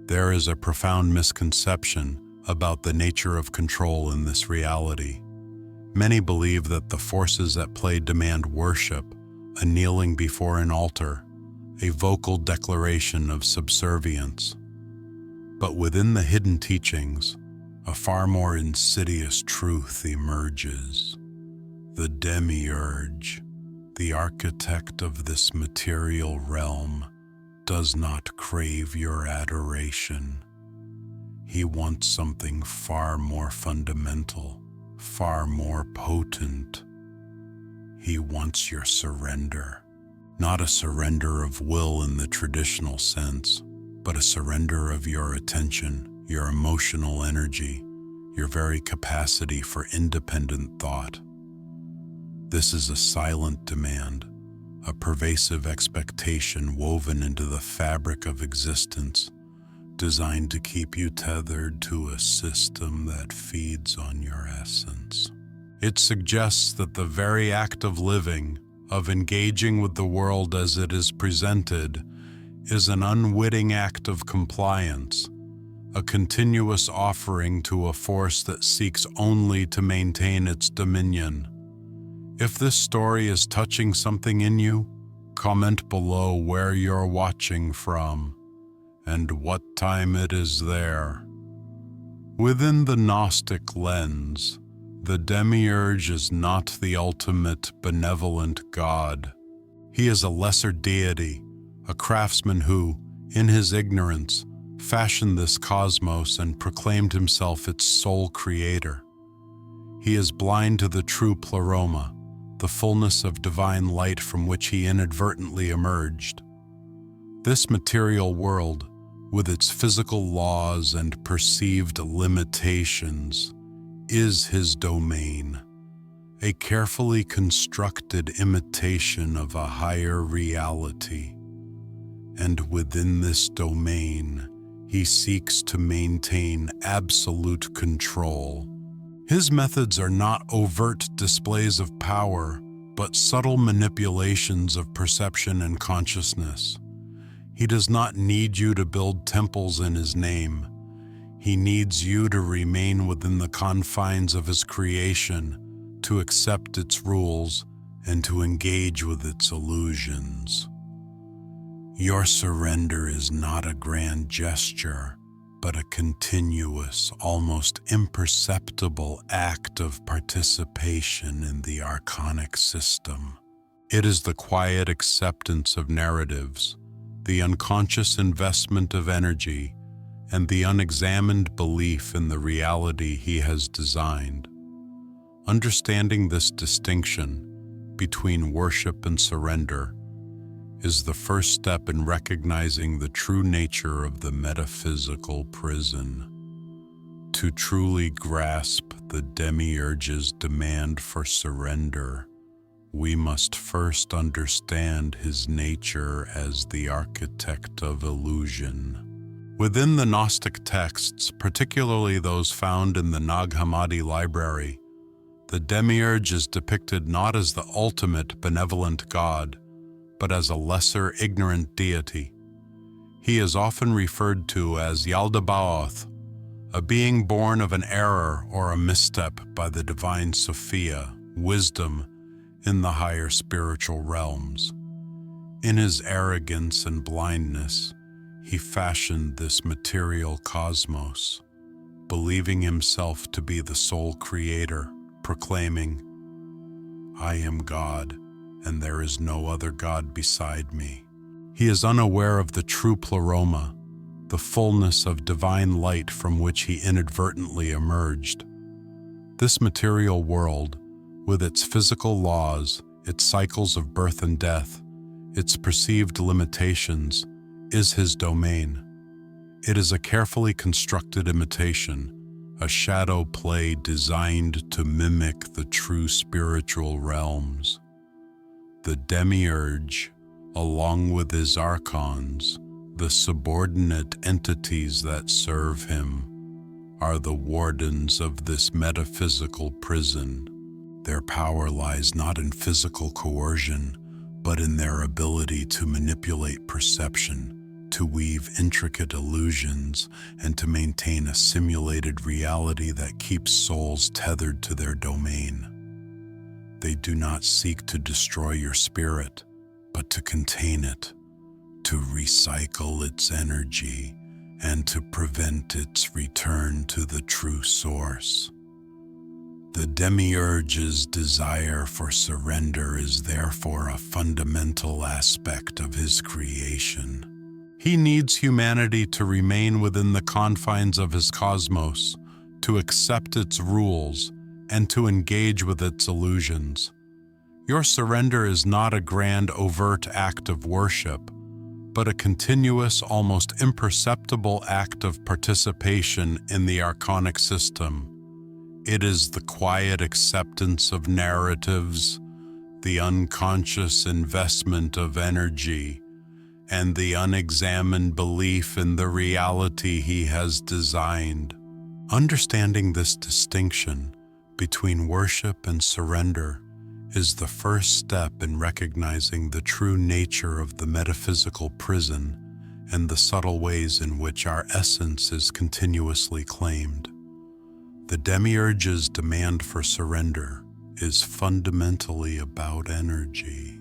There is a profound misconception about the nature of control in this reality. Many believe that the forces at play demand worship, a kneeling before an altar, a vocal declaration of subservience. But within the hidden teachings, a far more insidious truth emerges. The Demiurge, the architect of this material realm, does not crave your adoration. He wants something far more fundamental, far more potent. He wants your surrender. Not a surrender of will in the traditional sense, but a surrender of your attention, your emotional energy, your very capacity for independent thought. This is a silent demand, a pervasive expectation woven into the fabric of existence, designed to keep you tethered to a system that feeds on your essence. It suggests that the very act of living, of engaging with the world as it is presented, is an unwitting act of compliance, a continuous offering to a force that seeks only to maintain its dominion. If this story is touching something in you, comment below where you're watching from and what time it is there. Within the Gnostic lens, the Demiurge is not the ultimate benevolent god. He is a lesser deity, a craftsman who, in his ignorance, fashioned this cosmos and proclaimed himself its sole creator. He is blind to the true pleroma, the fullness of divine light from which he inadvertently emerged. This material world, with its physical laws and perceived limitations, is his domain, a carefully constructed imitation of a higher reality. And within this domain, he seeks to maintain absolute control. His methods are not overt displays of power, but subtle manipulations of perception and consciousness. He does not need you to build temples in his name. He needs you to remain within the confines of his creation, to accept its rules, and to engage with its illusions. Your surrender is not a grand gesture, but a continuous, almost imperceptible act of participation in the archonic system. It is the quiet acceptance of narratives, the unconscious investment of energy, and the unexamined belief in the reality he has designed. Understanding this distinction between worship and surrender is the first step in recognizing the true nature of the metaphysical prison. To truly grasp the Demiurge's demand for surrender, we must first understand his nature as the architect of illusion. Within the Gnostic texts, particularly those found in the Nag Hammadi library, the Demiurge is depicted not as the ultimate benevolent god, but as a lesser ignorant deity. He is often referred to as Yaldabaoth, a being born of an error or a misstep by the divine Sophia, wisdom, in the higher spiritual realms. In his arrogance and blindness, he fashioned this material cosmos, believing himself to be the sole creator, proclaiming, "I am God, and there is no other God beside me." He is unaware of the true pleroma, the fullness of divine light from which he inadvertently emerged. This material world, with its physical laws, its cycles of birth and death, its perceived limitations, is his domain. It is a carefully constructed imitation, a shadow play designed to mimic the true spiritual realms. The Demiurge, along with his archons, the subordinate entities that serve him, are the wardens of this metaphysical prison. Their power lies not in physical coercion, but in their ability to manipulate perception, to weave intricate illusions and to maintain a simulated reality that keeps souls tethered to their domain. They do not seek to destroy your spirit, but to contain it, to recycle its energy, and to prevent its return to the true source. The Demiurge's desire for surrender is therefore a fundamental aspect of his creation. He needs humanity to remain within the confines of his cosmos, to accept its rules, and to engage with its illusions. Your surrender is not a grand overt act of worship, but a continuous, almost imperceptible act of participation in the archonic system. It is the quiet acceptance of narratives, the unconscious investment of energy, and the unexamined belief in the reality he has designed. Understanding this distinction between worship and surrender is the first step in recognizing the true nature of the metaphysical prison and the subtle ways in which our essence is continuously claimed. The Demiurge's demand for surrender is fundamentally about energy,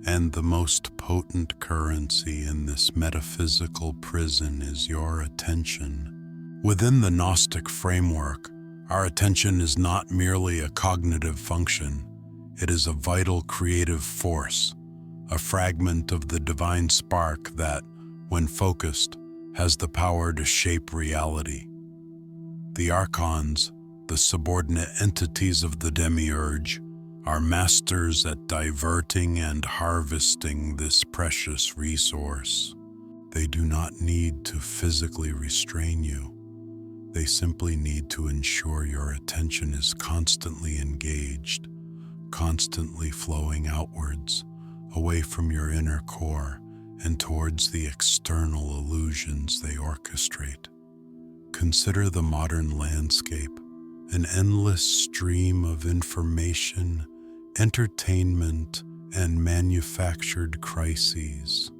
and the most potent currency in this metaphysical prison is your attention. Within the Gnostic framework, our attention is not merely a cognitive function. It is a vital creative force, a fragment of the divine spark that, when focused, has the power to shape reality. The archons, the subordinate entities of the Demiurge, are masters at diverting and harvesting this precious resource. They do not need to physically restrain you. They simply need to ensure your attention is constantly engaged, constantly flowing outwards, away from your inner core and towards the external illusions they orchestrate. Consider the modern landscape, an endless stream of information, entertainment, and manufactured crises.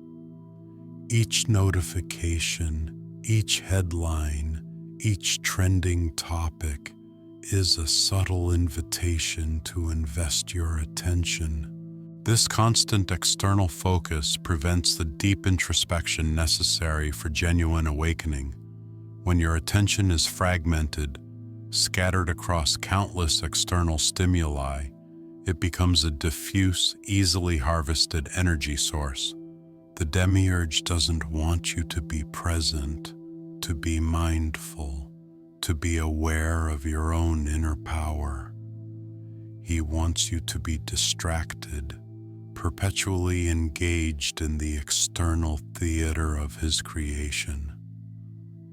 Each notification, each headline, each trending topic is a subtle invitation to invest your attention. This constant external focus prevents the deep introspection necessary for genuine awakening. When your attention is fragmented, scattered across countless external stimuli, it becomes a diffuse, easily harvested energy source. The Demiurge doesn't want you to be present, to be mindful, to be aware of your own inner power. He wants you to be distracted, perpetually engaged in the external theater of his creation.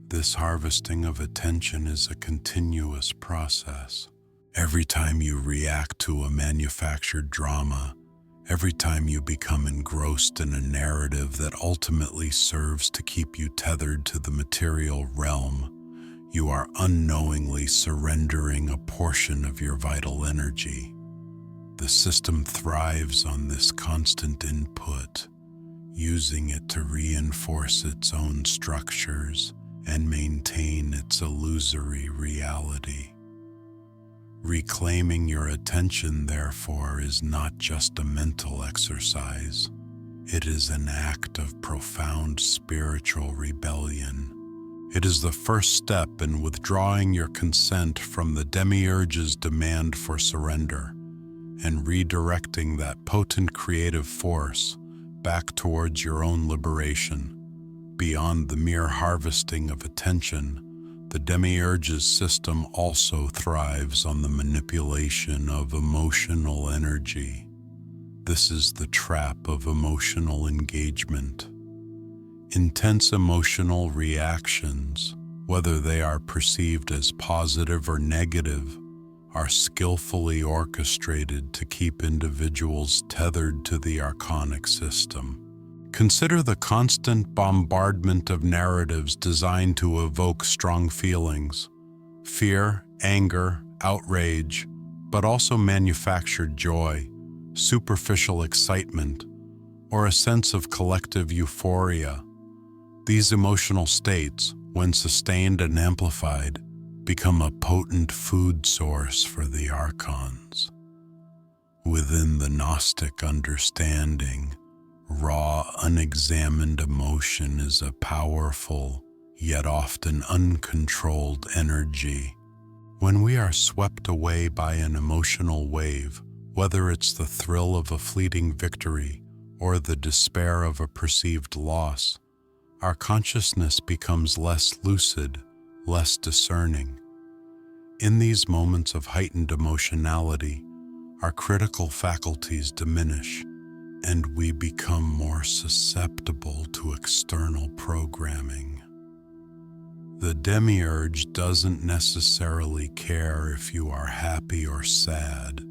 This harvesting of attention is a continuous process. Every time you react to a manufactured drama, every time you become engrossed in a narrative that ultimately serves to keep you tethered to the material realm, you are unknowingly surrendering a portion of your vital energy. The system thrives on this constant input, using it to reinforce its own structures and maintain its illusory reality. Reclaiming your attention, therefore, is not just a mental exercise. It is an act of profound spiritual rebellion. It is the first step in withdrawing your consent from the Demiurge's demand for surrender and redirecting that potent creative force back towards your own liberation. Beyond the mere harvesting of attention, the Demiurge's system also thrives on the manipulation of emotional energy. This is the trap of emotional engagement. Intense emotional reactions, whether they are perceived as positive or negative, are skillfully orchestrated to keep individuals tethered to the archonic system. Consider the constant bombardment of narratives designed to evoke strong feelings: fear, anger, outrage, but also manufactured joy, superficial excitement, or a sense of collective euphoria. These emotional states, when sustained and amplified, become a potent food source for the archons. Within the Gnostic understanding, raw, unexamined emotion is a powerful, yet often uncontrolled energy. When we are swept away by an emotional wave, whether it's the thrill of a fleeting victory or the despair of a perceived loss, our consciousness becomes less lucid, less discerning. In these moments of heightened emotionality, our critical faculties diminish, and we become more susceptible to external programming. The Demiurge doesn't necessarily care if you are happy or sad,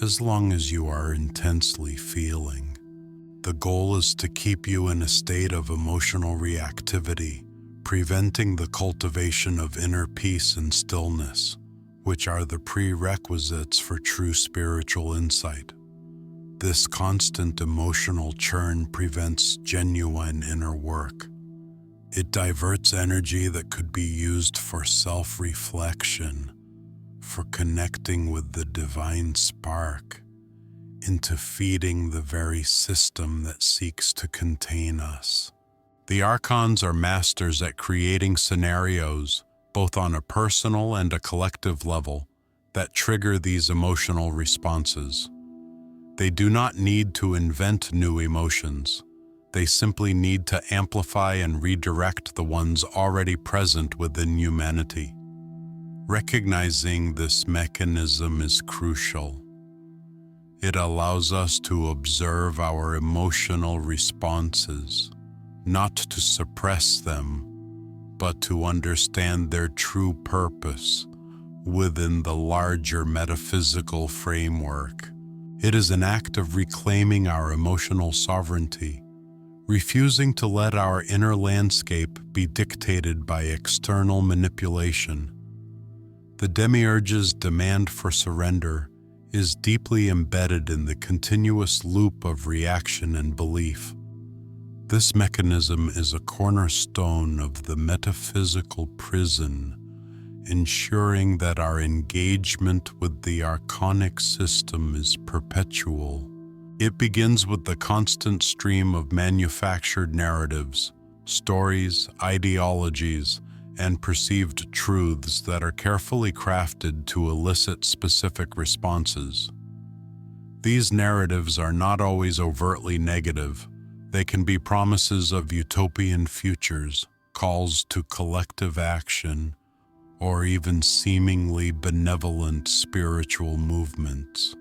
as long as you are intensely feeling. The goal is to keep you in a state of emotional reactivity, preventing the cultivation of inner peace and stillness, which are the prerequisites for true spiritual insight. This constant emotional churn prevents genuine inner work. It diverts energy that could be used for self-reflection, for connecting with the divine spark, into feeding the very system that seeks to contain us. The archons are masters at creating scenarios, both on a personal and a collective level, that trigger these emotional responses. They do not need to invent new emotions. They simply need to amplify and redirect the ones already present within humanity. Recognizing this mechanism is crucial. It allows us to observe our emotional responses, not to suppress them, but to understand their true purpose within the larger metaphysical framework. It is an act of reclaiming our emotional sovereignty, refusing to let our inner landscape be dictated by external manipulation. The Demiurge's demand for surrender is deeply embedded in the continuous loop of reaction and belief. This mechanism is a cornerstone of the metaphysical prison, ensuring that our engagement with the archonic system is perpetual. It begins with the constant stream of manufactured narratives, stories, ideologies, and perceived truths that are carefully crafted to elicit specific responses. These narratives are not always overtly negative. They can be promises of utopian futures, calls to collective action, or even seemingly benevolent spiritual movements.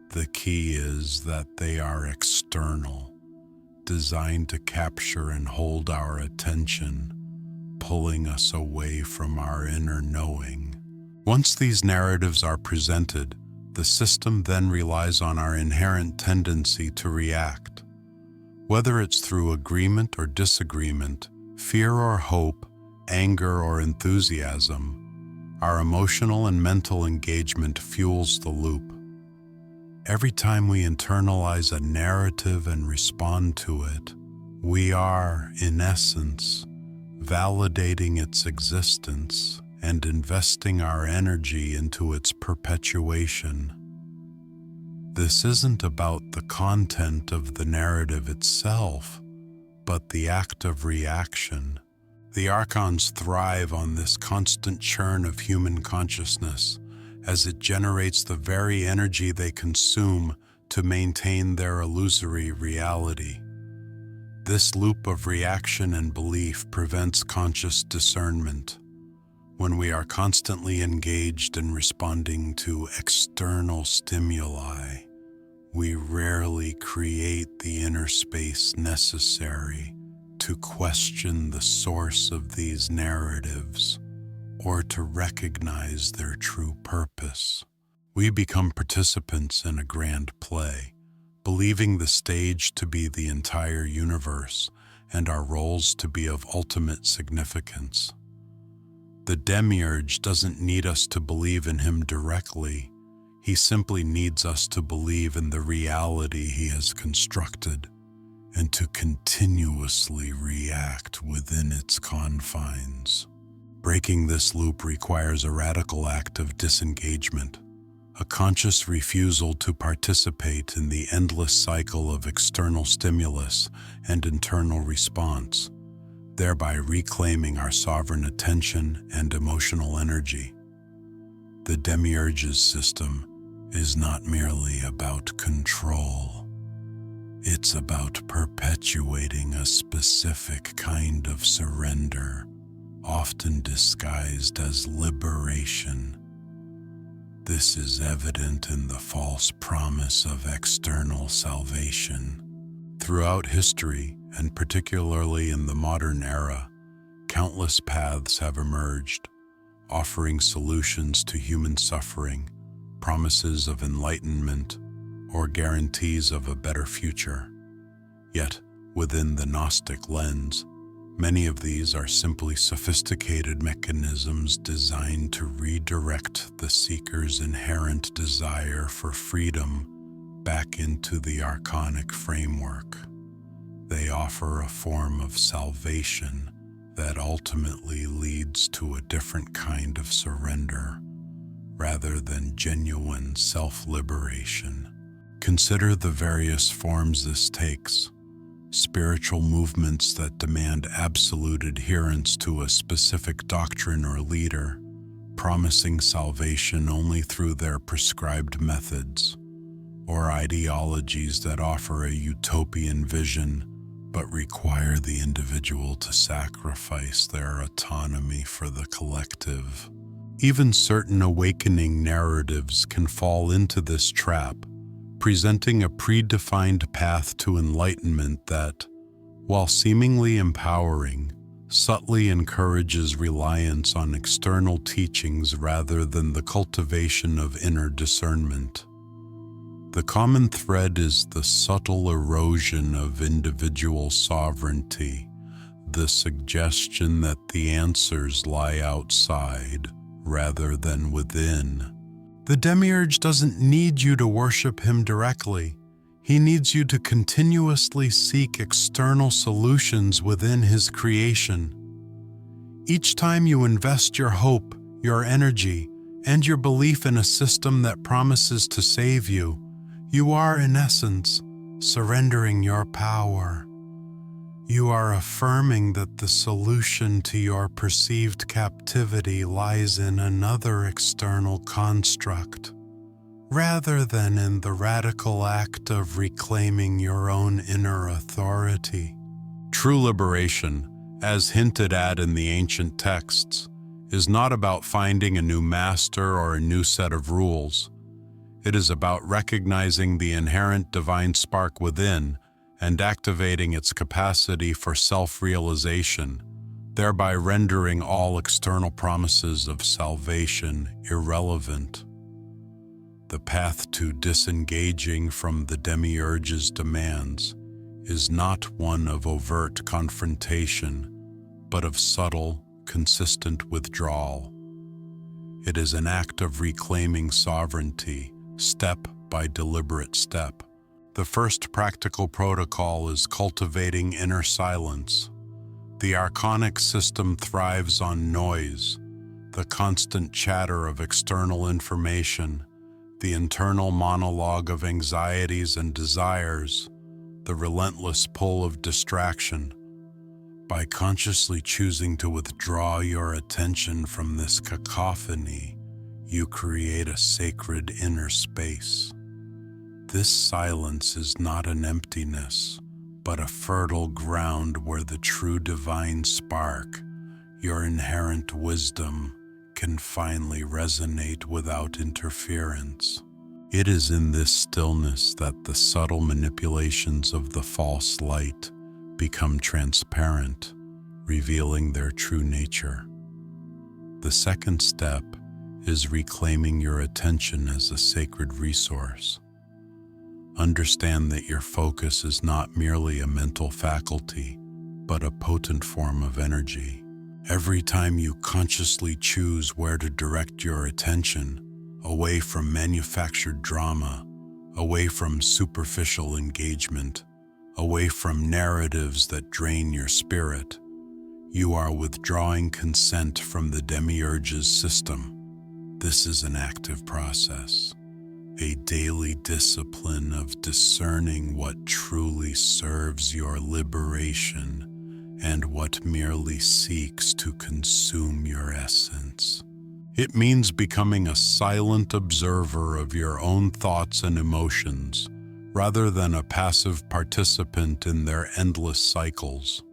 The key is that they are external, designed to capture and hold our attention, pulling us away from our inner knowing. Once these narratives are presented, the system then relies on our inherent tendency to react. Whether it's through agreement or disagreement, fear or hope, anger or enthusiasm, our emotional and mental engagement fuels the loop. Every time we internalize a narrative and respond to it, we are, in essence, validating its existence and investing our energy into its perpetuation. This isn't about the content of the narrative itself, but the act of reaction. The archons thrive on this constant churn of human consciousness, as it generates the very energy they consume to maintain their illusory reality. This loop of reaction and belief prevents conscious discernment. When we are constantly engaged in responding to external stimuli, we rarely create the inner space necessary to question the source of these narratives or to recognize their true purpose. We become participants in a grand play, believing the stage to be the entire universe and our roles to be of ultimate significance. The Demiurge doesn't need us to believe in him directly. He simply needs us to believe in the reality he has constructed. and to continuously react within its confines. Breaking this loop requires a radical act of disengagement, a conscious refusal to participate in the endless cycle of external stimulus and internal response, thereby reclaiming our sovereign attention and emotional energy. The Demiurge's system is not merely about control. It's about perpetuating a specific kind of surrender, often disguised as liberation. This is evident in the false promise of external salvation. Throughout history, and particularly in the modern era, countless paths have emerged, offering solutions to human suffering, promises of enlightenment, or guarantees of a better future. Yet, within the Gnostic lens, many of these are simply sophisticated mechanisms designed to redirect the seeker's inherent desire for freedom back into the archonic framework. They offer a form of salvation that ultimately leads to a different kind of surrender, rather than genuine self-liberation. Consider the various forms this takes: spiritual movements that demand absolute adherence to a specific doctrine or leader, promising salvation only through their prescribed methods, or ideologies that offer a utopian vision but require the individual to sacrifice their autonomy for the collective. Even certain awakening narratives can fall into this trap, presenting a predefined path to enlightenment that, while seemingly empowering, subtly encourages reliance on external teachings rather than the cultivation of inner discernment. The common thread is the subtle erosion of individual sovereignty, the suggestion that the answers lie outside rather than within. The Demiurge doesn't need you to worship him directly. He needs you to continuously seek external solutions within his creation. Each time you invest your hope, your energy, and your belief in a system that promises to save you, you are, in essence, surrendering your power. You are affirming that the solution to your perceived captivity lies in another external construct, rather than in the radical act of reclaiming your own inner authority. True liberation, as hinted at in the ancient texts, is not about finding a new master or a new set of rules. It is about recognizing the inherent divine spark within and activating its capacity for self-realization, thereby rendering all external promises of salvation irrelevant. The path to disengaging from the Demiurge's demands is not one of overt confrontation, but of subtle, consistent withdrawal. It is an act of reclaiming sovereignty, step by deliberate step. The first practical protocol is cultivating inner silence. The archonic system thrives on noise, the constant chatter of external information, the internal monologue of anxieties and desires, the relentless pull of distraction. By consciously choosing to withdraw your attention from this cacophony, you create a sacred inner space. This silence is not an emptiness, but a fertile ground where the true divine spark, your inherent wisdom, can finally resonate without interference. It is in this stillness that the subtle manipulations of the false light become transparent, revealing their true nature. The second step is reclaiming your attention as a sacred resource. Understand that your focus is not merely a mental faculty, but a potent form of energy. Every time you consciously choose where to direct your attention, away from manufactured drama, away from superficial engagement, away from narratives that drain your spirit. You are withdrawing consent from the Demiurge's system. This is an active process, a daily discipline of discerning what truly serves your liberation and what merely seeks to consume your essence. It means becoming a silent observer of your own thoughts and emotions, rather than a passive participant in their endless cycles.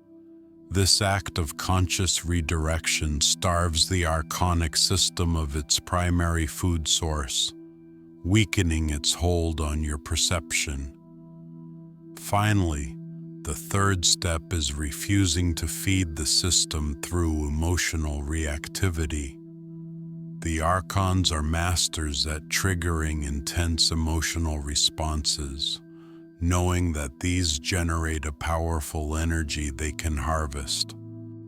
This act of conscious redirection starves the archonic system of its primary food source, weakening its hold on your perception. Finally, the third step is refusing to feed the system through emotional reactivity. The archons are masters at triggering intense emotional responses, knowing that these generate a powerful energy they can harvest.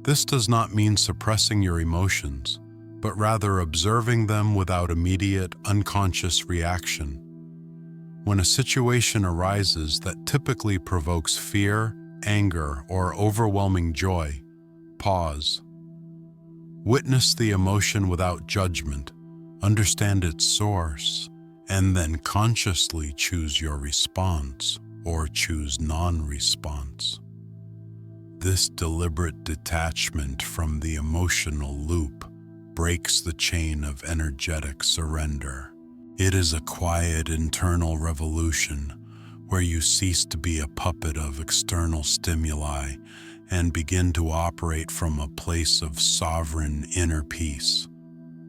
This does not mean suppressing your emotions, but rather observing them without immediate, unconscious reaction. When a situation arises that typically provokes fear, anger, or overwhelming joy, pause. Witness the emotion without judgment, understand its source, and then consciously choose your response or choose non-response. This deliberate detachment from the emotional loop breaks the chain of energetic surrender. It is a quiet internal revolution where you cease to be a puppet of external stimuli and begin to operate from a place of sovereign inner peace.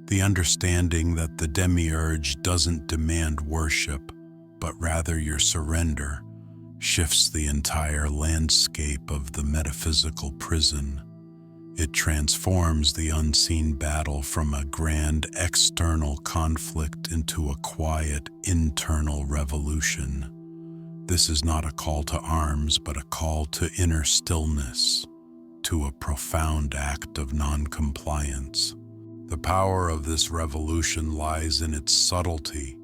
The understanding that the Demiurge doesn't demand worship, but rather your surrender, shifts the entire landscape of the metaphysical prison. It transforms the unseen battle from a grand external conflict into a quiet internal revolution. This is not a call to arms, but a call to inner stillness, to a profound act of non-compliance. The power of this revolution lies in its subtlety,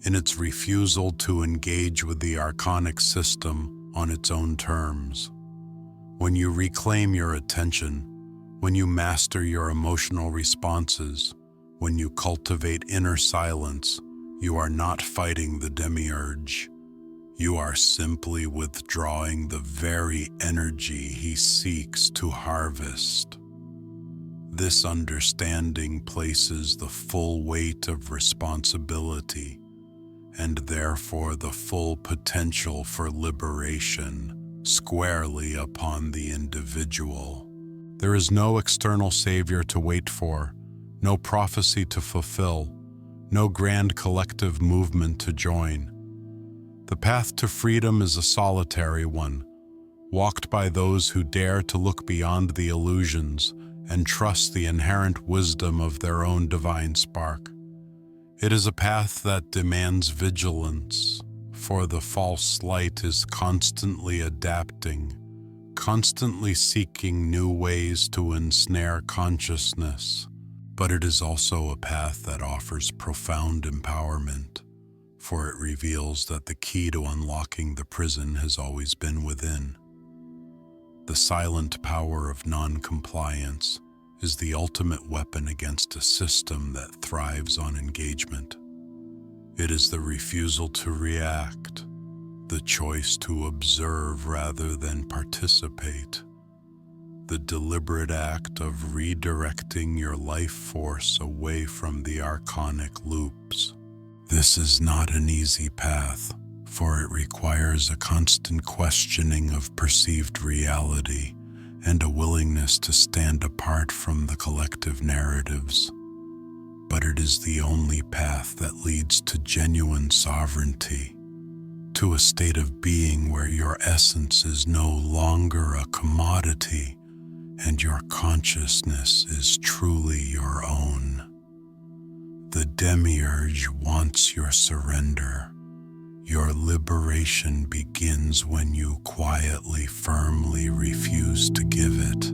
in its refusal to engage with the archonic system on its own terms. When you reclaim your attention, when you master your emotional responses, when you cultivate inner silence, you are not fighting the Demiurge. You are simply withdrawing the very energy he seeks to harvest. This understanding places the full weight of responsibility, and therefore the full potential for liberation, squarely upon the individual. There is no external savior to wait for, no prophecy to fulfill, no grand collective movement to join. The path to freedom is a solitary one, walked by those who dare to look beyond the illusions and trust the inherent wisdom of their own divine spark. It is a path that demands vigilance, for the false light is constantly adapting, constantly seeking new ways to ensnare consciousness. But it is also a path that offers profound empowerment, for it reveals that the key to unlocking the prison has always been within. The silent power of non-compliance is the ultimate weapon against a system that thrives on engagement. It is the refusal to react, the choice to observe rather than participate, the deliberate act of redirecting your life force away from the archonic loops. This is not an easy path, for it requires a constant questioning of perceived reality and a willingness to stand apart from the collective narratives. But it is the only path that leads to genuine sovereignty, to a state of being where your essence is no longer a commodity and your consciousness is truly your own. The Demiurge wants your surrender. Your liberation begins when you quietly, firmly refuse to give it.